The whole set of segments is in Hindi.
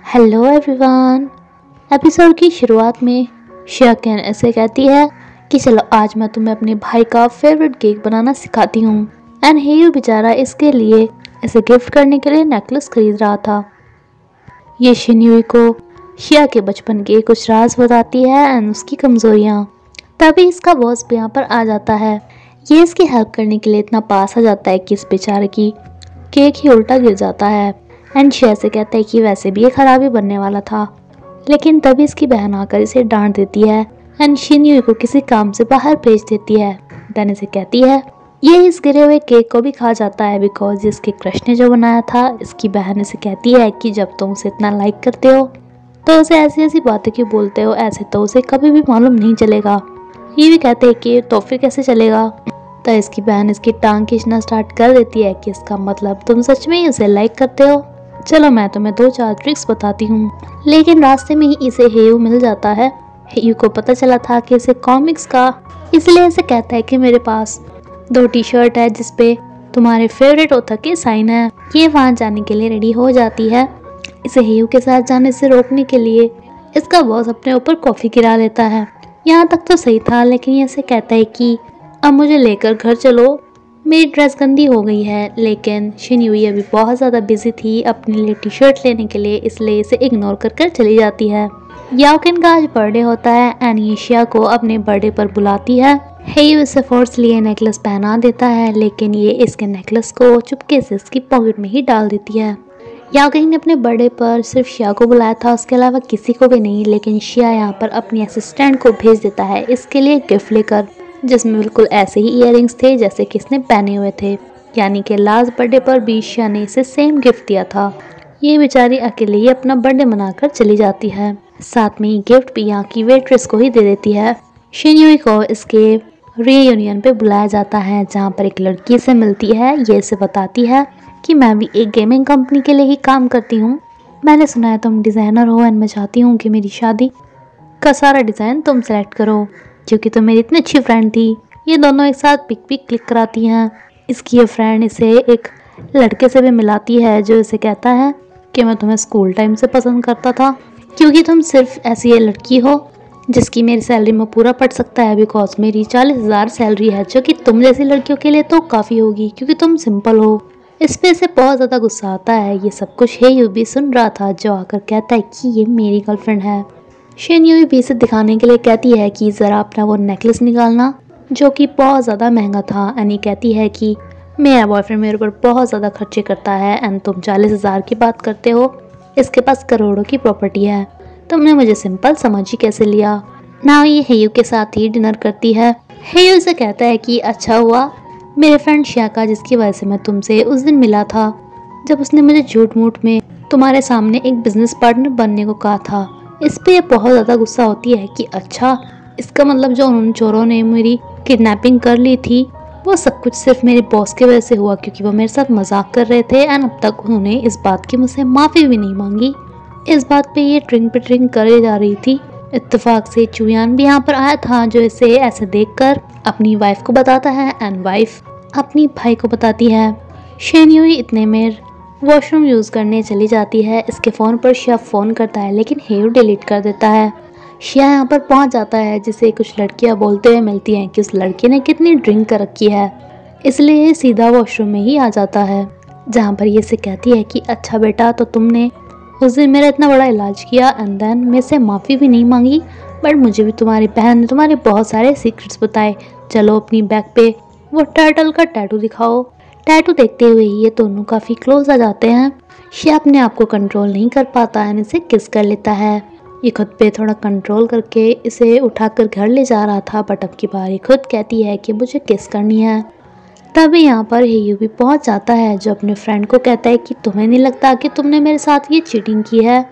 Hello everyone. एपिसोड की शुरुआत में शियाकेन ऐसे कहती है कि चलो आज मैं तुम्हें अपने भाई का फेवरेट केक बनाना सिखाती हूँ। एंड हेयू बेचारा इसके लिए इसे गिफ्ट करने के लिए नेकलेस खरीद रहा था। ये शिन्यूई को शिया के बचपन के कुछ राज बताती है एंड उसकी कमजोरियाँ। तभी इसका बॉस भी यहाँ पर आ जाता है। ये इसकी हेल्प करने के लिए इतना पास आ जाता है कि इस बेचारे की केक ही उल्टा गिर जाता है। एंड शिया से कहता है कि वैसे भी ये खराब ही बनने वाला था, लेकिन तभी इसकी बहन आकर इसे डांट देती है एंड शिन्यूई को किसी काम से बाहर भेज देती है। देन इसे कहती है ये इस गिरे हुए केक को भी खा जाता है बिकॉज इसके क्रश ने जो बनाया था। इसकी बहन इसे कहती है कि जब तुम उसे इतना लाइक करते हो तो उसे ऐसी ऐसी बातें क्यों बोलते हो, ऐसे तो उसे कभी भी मालूम नहीं चलेगा। ये भी कहते हैं कि तो फिर कैसे चलेगा। तो इसकी बहन इसकी टांग खींचना स्टार्ट कर देती है कि इसका मतलब तुम सच में ही उसे लाइक करते हो। चलो मैं तुम्हें 2-4 ट्रिक्स बताती हूँ। लेकिन रास्ते में ही इसे हेयू मिल जाता है। हेयू को पता चला था कि इसे कॉमिक्स का, इसलिए इसे कहता है कि मेरे पास 2 टी-शर्ट है जिसपे तुम्हारे फेवरेट ऑथर के साइन है। ये वहाँ जाने के लिए रेडी हो जाती है। इसे हेयू के साथ जाने से रोकने के लिए इसका बॉस अपने ऊपर कॉफ़ी गिरा देता है। यहाँ तक तो सही था, लेकिन ये इसे कहता है कि अब मुझे लेकर घर चलो, मेरी ड्रेस गंदी हो गई है। लेकिन शिन्यूई अभी बहुत ज़्यादा बिजी थी अपने लिए टी-शर्ट लेने के लिए, इसलिए इसे इग्नोर कर चली जाती है। याओकिन का आज बर्थडे होता है एंड ये शिया को अपने बर्थडे पर बुलाती है। हेयू इसे फोर्स लिए नेकलेस पहना देता है, लेकिन ये इसके नेकलेस को चुपके से इसकी पॉकेट में ही डाल देती है। याओकिन ने अपने बर्थडे पर सिर्फ शिया को बुलाया था, उसके अलावा किसी को भी नहीं। लेकिन शिया यहाँ पर अपनी असिस्टेंट को भेज देता है इसके लिए गिफ्ट लेकर, जिसमें बिल्कुल ऐसे ही इयररिंग्स थे जैसे कि इसने पहने हुए थे। यानी कि लास्ट बर्थडे पर भी शिया ने इसे सेम गिफ्ट दिया था। ये बेचारी अकेले ही अपना बर्थडे मनाकर चली जाती है। साथ में ही गिफ्ट भी यहाँ की वेट्रेस को ही दे देती है। शिन्यूई को इसके रीयूनियन पे बुलाया जाता है, जहाँ पर एक लड़की से मिलती है। ये इसे बताती है कि मैं भी एक गेमिंग कंपनी के लिए ही काम करती हूँ। मैंने सुना है तुम डिज़ाइनर हो एंड मैं चाहती हूँ कि मेरी शादी का सारा डिज़ाइन तुम सेलेक्ट करो, क्योंकि तुम मेरी इतनी अच्छी फ्रेंड थी। ये दोनों एक साथ पिक क्लिक कराती हैं। इसकी ये फ्रेंड इसे एक लड़के से भी मिलाती है जो इसे कहता है कि मैं तुम्हें स्कूल टाइम से पसंद करता था, क्योंकि तुम सिर्फ ऐसी ये लड़की हो जिसकी मेरी सैलरी में पूरा पड़ सकता है। बिकॉज मेरी 40,000 सैलरी है, जो कि तुम जैसी लड़कियों के लिए तो काफ़ी होगी क्योंकि तुम सिंपल हो। इस पे से बहुत ज़्यादा गुस्सा आता है। ये सब कुछ हेयू भी सुन रहा था, जो आकर कहता है कि ये मेरी गर्लफ्रेंड है। शिन्यूई भी इसे दिखाने के लिए कहती है कि ज़रा अपना वो नेकलेस निकालना, जो कि बहुत ज़्यादा महंगा था। एनी कहती है कि मेरा बॉयफ्रेंड मेरे ऊपर बहुत ज़्यादा खर्चे करता है एंड तुम 40,000 की बात करते हो, इसके पास करोड़ों की प्रॉपर्टी है, तुमने मुझे सिंपल समझ ही कैसे लिया। ना ये हेयू के साथ ही डिनर करती है। हेयू से कहता है कि अच्छा हुआ मेरे फ्रेंड शियाका, जिसकी वजह से मैं तुमसे उस दिन मिला था जब उसने मुझे झूठ मूठ में तुम्हारे सामने एक बिजनेस पार्टनर बनने को कहा था। इस पे ये बहुत ज़्यादा गुस्सा होती है कि अच्छा, इसका मतलब जो उन चोरों ने मेरी किडनैपिंग कर ली थी वो सब कुछ सिर्फ मेरे बॉस की वजह से हुआ, क्योंकि वो मेरे साथ मजाक कर रहे थे एंड अब तक उन्होंने इस बात की मुझसे माफ़ी भी नहीं मांगी। इस बात पे ये ड्रिंक पे ड्रिंक करे जा रही थी। इत्तेफाक से चुयान भी यहाँ पर आया था, जो इसे ऐसे देखकर अपनी वाइफ को बताता है एंड वाइफ अपनी भाई को बताती है। शिन्यूई इतने में वॉशरूम यूज़ करने चली जाती है। इसके फ़ोन पर शिया फ़ोन करता है, लेकिन हेयू डिलीट कर देता है। शिया यहाँ पर पहुँच जाता है, जिसे कुछ लड़कियाँ बोलते हुए मिलती हैं कि उस लड़की ने कितनी ड्रिंक कर रखी है, इसलिए सीधा वॉशरूम में ही आ जाता है, जहाँ पर ये से कहती है कि अच्छा बेटा, तो तुमने उस दिन मेरा इतना बड़ा इलाज किया एंड देन मेरे से माफ़ी भी नहीं मांगी, बट मुझे भी तुम्हारी बहन ने तुम्हारे बहुत सारे सीक्रेट्स बताए। चलो अपनी बैक पे वो टर्टल का टैटू दिखाओ। टैटू देखते हुए ही ये दोनों काफ़ी क्लोज आ जाते हैं। शिया अपने आप को कंट्रोल नहीं कर पाता है, इसे किस कर लेता है। ये खुद पे थोड़ा कंट्रोल करके इसे उठाकर घर ले जा रहा था, बट अब की बार ये खुद कहती है कि मुझे किस करनी है। तभी यहाँ पर हेयू भी पहुँच जाता है, जो अपने फ्रेंड को कहता है कि तुम्हें नहीं लगता कि तुमने मेरे साथ ये चीटिंग की है,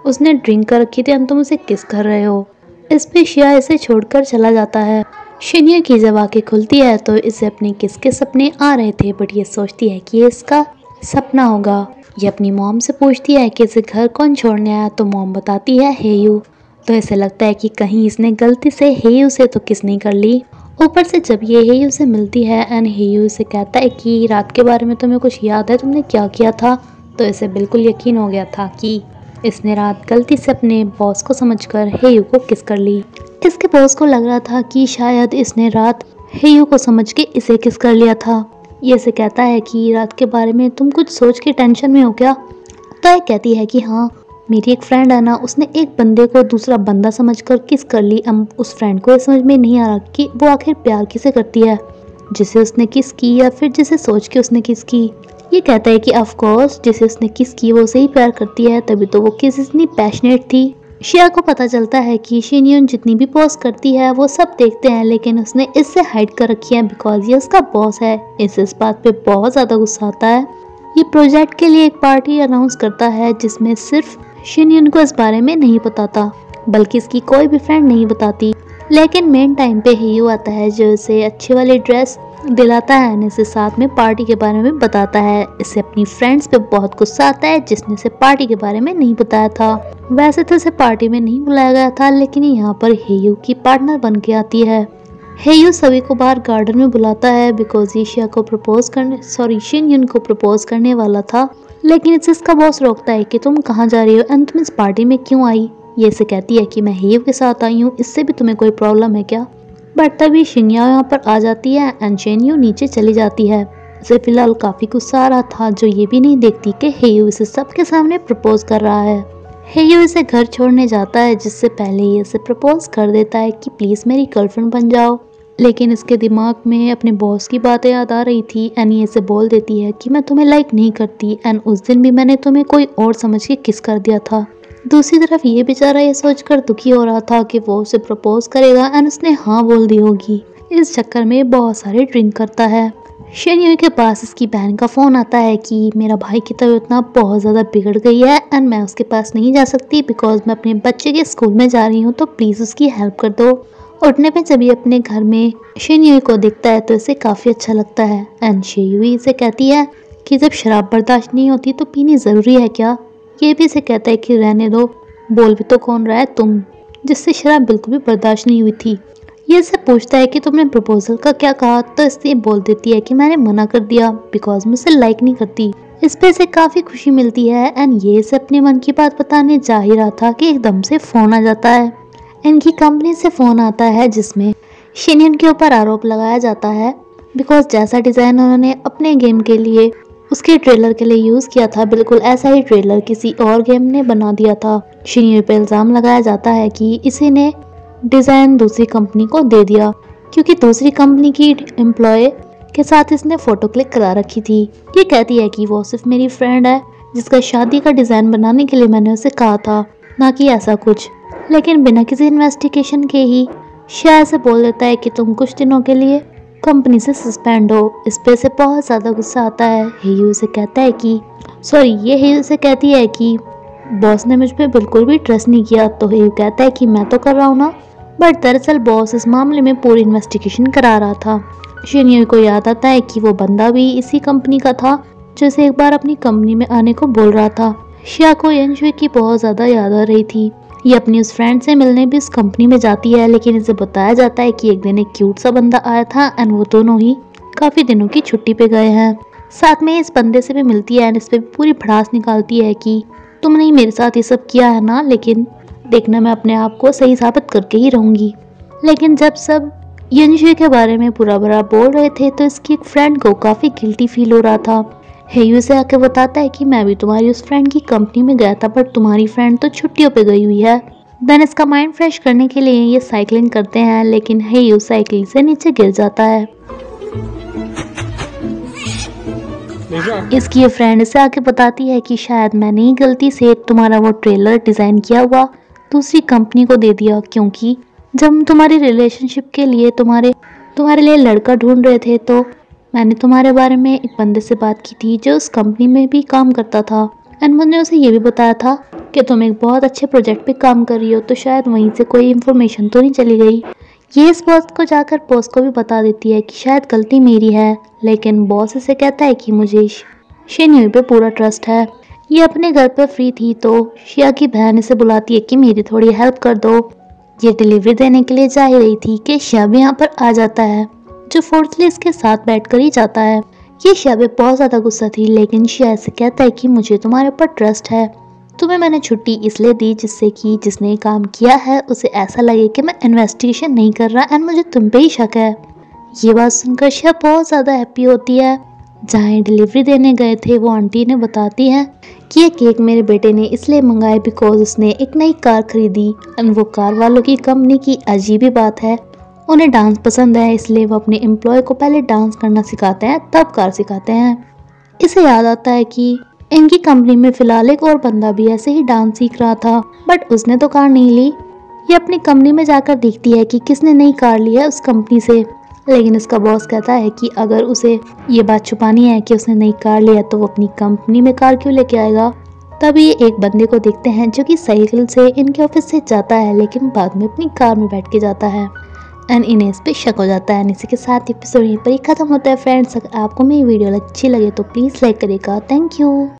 उसने ड्रिंक कर रखी थी, तुम उसे किस कर रहे हो। इस पे शिया इसे छोड़कर चला जाता है। शिन्यूई की जब आँखें खुलती है तो इसे अपने किस के सपने आ रहे थे, बट ये सोचती है कि ये इसका सपना होगा। ये अपनी मॉम से पूछती है कि इसे घर कौन छोड़ने आया, तो मॉम बताती है हेयू। तो ऐसे लगता है कि कहीं इसने गलती से हेयू से तो किस नहीं कर ली। ऊपर से जब ये हेयू से मिलती है एंड हेयू से कहता है कि रात के बारे में तुम्हें कुछ याद है, तुमने क्या किया था, तो इसे बिल्कुल यकीन हो गया था कि इसने रात गलती से अपने बॉस को समझकर हेयू को किस कर ली। इसके बॉस को लग रहा था कि शायद इसने रात हेयू को समझ के इसे किस कर लिया था। ये इसे कहता है कि रात के बारे में तुम कुछ सोच के टेंशन में हो क्या? तो ये कहती है कि हाँ, मेरी एक फ्रेंड है ना, उसने एक बंदे को दूसरा बंदा समझकर किस कर ली। अब उस फ्रेंड को ये समझ में नहीं आ रहा कि वो आखिर प्यार किसे करती है, जिसे उसने किस की या फिर जिसे सोच के उसने किस की। ये कहता है कि ऑफ कोर्स जिसे उसने किस की वो उसे ही प्यार करती है, तभी तो वो किस इतनी पैशनेट थी। शिया को पता चलता है कि शिनयून जितनी भी पोस्ट करती है वो सब देखते हैं, लेकिन उसने इससे हाइड कर रखी है बिकॉज ये उसका बॉस है। इस बात पे बहुत ज़्यादा गुस्सा आता है। ये प्रोजेक्ट के लिए एक पार्टी अनाउंस करता है जिसमें सिर्फ शिनयून को इस बारे में नहीं बताता, बल्कि इसकी कोई भी फ्रेंड नहीं बताती। लेकिन मेन टाइम पे हेयू आता है जो इसे अच्छी वाली ड्रेस दिलाता है और इसे साथ में पार्टी के बारे में बताता है। इसे अपनी फ्रेंड्स पे बहुत गुस्सा आता है जिसने इसे पार्टी के बारे में नहीं बताया था। वैसे तो इसे पार्टी में नहीं बुलाया गया था, लेकिन यहाँ पर हेयू की पार्टनर बन के आती है। हेयू सभी को बाहर गार्डन में बुलाता है बिकॉज ये शिनयून को प्रपोज करने वाला था, लेकिन इसे इसका बॉस रोकता है कि तुम कहाँ जा रही हो एंड तुम इस पार्टी में क्यों आई। ये इसे कहती है कि मैं हेयू के साथ आई हूँ, इससे भी तुम्हें कोई प्रॉब्लम है क्या? बट तभी शिन्या यहाँ पर आ जाती है एंड शेन्यू नीचे चली जाती है। इसे फिलहाल काफ़ी गुस्सा आ रहा था, जो ये भी नहीं देखती कि हेयू इसे सबके सामने प्रपोज कर रहा है। हेयू इसे घर छोड़ने जाता है, जिससे पहले ये इसे प्रपोज कर देता है कि प्लीज़ मेरी गर्लफ्रेंड बन जाओ। लेकिन इसके दिमाग में अपने बॉस की बातें याद आ रही थी एंड ये इसे बोल देती है कि मैं तुम्हें लाइक नहीं करती एंड उस दिन भी मैंने तुम्हें कोई और समझ के किस कर दिया था। दूसरी तरफ ये बेचारा ये सोचकर दुखी हो रहा था कि वो उसे प्रपोज करेगा एंड उसने हाँ बोल दी होगी। इस चक्कर में बहुत सारे ड्रिंक करता है। शेन्यू के पास इसकी बहन का फ़ोन आता है कि मेरा भाई की तबीयत ना बहुत ज़्यादा बिगड़ गई है एंड मैं उसके पास नहीं जा सकती बिकॉज मैं अपने बच्चे के स्कूल में जा रही हूँ, तो प्लीज़ उसकी हेल्प कर दो। उठने पे जब ये अपने घर में शेन्यू को देखता है तो इसे काफ़ी अच्छा लगता है एंड शेन्यू इसे कहती है कि जब शराब बर्दाश्त नहीं होती तो पीनी ज़रूरी है क्या? ये भी इसे कहता है कि रहने दो, बोल भी तो कौन रहा है तुम, जिससे शराब बिल्कुल भी बर्दाश्त नहीं हुई थी। ये इसे पूछता है कि तुमने प्रपोजल का क्या कहा, तो इसलिए बोल देती है कि मैंने मना कर दिया बिकॉज मुझसे लाइक नहीं करती। इस पे इसे काफ़ी खुशी मिलती है एंड ये इसे अपने मन की बात बताने जा ही रहा था कि एकदम से फ़ोन आ जाता है। इनकी कंपनी से फ़ोन आता है जिसमें शिनयून के ऊपर आरोप लगाया जाता है बिकॉज जैसा डिज़ाइन उन्होंने अपने गेम के लिए उसके ट्रेलर के लिए यूज़ किया था, बिल्कुल ऐसा ही ट्रेलर किसी और गेम ने बना दिया था। शिनयून पे इल्ज़ाम लगाया जाता है कि इसी ने डिज़ाइन दूसरी कंपनी को दे दिया क्योंकि दूसरी कंपनी की एम्प्लॉय के साथ इसने फ़ोटो क्लिक करा रखी थी। ये कहती है कि वो सिर्फ मेरी फ्रेंड है जिसका शादी का डिज़ाइन बनाने के लिए मैंने उसे कहा था, ना कि ऐसा कुछ। लेकिन बिना किसी इन्वेस्टिगेशन के ही शायद से बोल देता है कि तुम कुछ दिनों के लिए कंपनी से सस्पेंड हो। इस पे से बहुत ज़्यादा गुस्सा आता है। हेयू से कहता है कि हेयू से कहती है कि बॉस ने मुझ पे बिल्कुल भी ट्रस्ट नहीं किया। तो हेयू कहता है कि मैं तो कर रहा हूँ ना, बट दरअसल बॉस इस मामले में पूरी इन्वेस्टिगेशन करा रहा था। शिनयून को याद आता है कि वो बंदा भी इसी कंपनी का था जो इसे एक बार अपनी कंपनी में आने को बोल रहा था। शिया को यंशुई की बहुत ज़्यादा याद आ रही थी। ये अपनी उस फ्रेंड से मिलने भी उस कंपनी में जाती है, लेकिन इसे बताया जाता है कि एक दिन एक क्यूट सा बंदा आया था एंड वो दोनों ही काफ़ी दिनों की छुट्टी पे गए हैं। साथ में इस बंदे से भी मिलती है एंड इस पर भी पूरी भड़ास निकालती है कि तुमने ही मेरे साथ ये सब किया है ना, लेकिन देखना मैं अपने आप को सही साबित करके ही रहूँगी। लेकिन जब सब यंशुई के बारे में बुरा बुरा बोल रहे थे तो इसकी एक फ्रेंड को काफ़ी गिल्टी फील हो रहा था। हेयू से आके बताता है कि मैं भी तुम्हारी उस फ्रेंड की कंपनी में गया था, पर तुम्हारी फ्रेंड तो छुट्टियों पे गई हुई है। देन इसका माइंड फ्रेश करने के लिए ये साइकिलिंग करते हैं, लेकिन हेयू साइकिल से नीचे गिर जाता है। इसकी ये फ्रेंड इसे आके बताती है कि शायद मैंने ही गलती से तुम्हारा वो ट्रेलर डिज़ाइन किया हुआ दूसरी कंपनी को दे दिया, क्योंकि जब हम तुम्हारी रिलेशनशिप के लिए तुम्हारे लिए लड़का ढूंढ रहे थे तो मैंने तुम्हारे बारे में एक बंदे से बात की थी जो उस कंपनी में भी काम करता था एंड मैंने उसे ये भी बताया था कि तुम एक बहुत अच्छे प्रोजेक्ट पे काम कर रही हो, तो शायद वहीं से कोई इन्फॉर्मेशन तो नहीं चली गई। ये इस बॉस को जाकर बॉस को भी बता देती है कि शायद गलती मेरी है, लेकिन बॉस इसे कहता है कि मुझे शिनयूई पे पूरा ट्रस्ट है। ये अपने घर पर फ्री थी तो शिया की बहन इसे बुलाती है कि मेरी थोड़ी हेल्प कर दो। ये डिलीवरी देने के लिए जा ही रही थी कि शिया भी यहाँ पर आ जाता है, जो फोर्थली इसके साथ बैठकर ही जाता है। ये शिया पे बहुत ज़्यादा गुस्सा थी, लेकिन शिया से कहता है कि मुझे तुम्हारे ऊपर ट्रस्ट है, तुम्हें मैंने छुट्टी इसलिए दी जिससे कि जिसने काम किया है उसे ऐसा लगे कि मैं इन्वेस्टिगेशन नहीं कर रहा एंड मुझे तुम पे ही शक है। ये बात सुनकर शिया बहुत ज़्यादा हैप्पी होती है। जहाँ डिलीवरी देने गए थे वो आंटी ने बताती है कि ये केक मेरे बेटे ने इसलिए मंगाए बिकॉज उसने एक नई कार खरीदी एंड वो कार वालों की कंपनी की अजीब ही बात है, उन्हें डांस पसंद है इसलिए वो अपने एम्प्लॉय को पहले डांस करना सिखाते हैं तब कार सिखाते हैं। इसे याद आता है कि इनकी कंपनी में फिलहाल एक और बंदा भी ऐसे ही डांस सीख रहा था बट उसने तो कार नहीं ली। ये अपनी कंपनी में जाकर देखती है कि किसने नई कार ली है उस कंपनी से, लेकिन उसका बॉस कहता है कि अगर उसे ये बात छुपानी है कि उसने नई कार लिया तो वो अपनी कंपनी में कार क्यों लेके आएगा। तभी ये एक बंदे को देखते हैं जो कि साइकिल से इनके ऑफिस से जाता है लेकिन बाद में अपनी कार में बैठ के जाता है एंड इन्हें इस पर शक हो जाता है। इसी के साथ एपिसोड यहीं पर ही खत्म होता है फ्रेंड्स। अगर आपको मेरी वीडियो अच्छी लगे तो प्लीज़ लाइक करेगा। Thank you.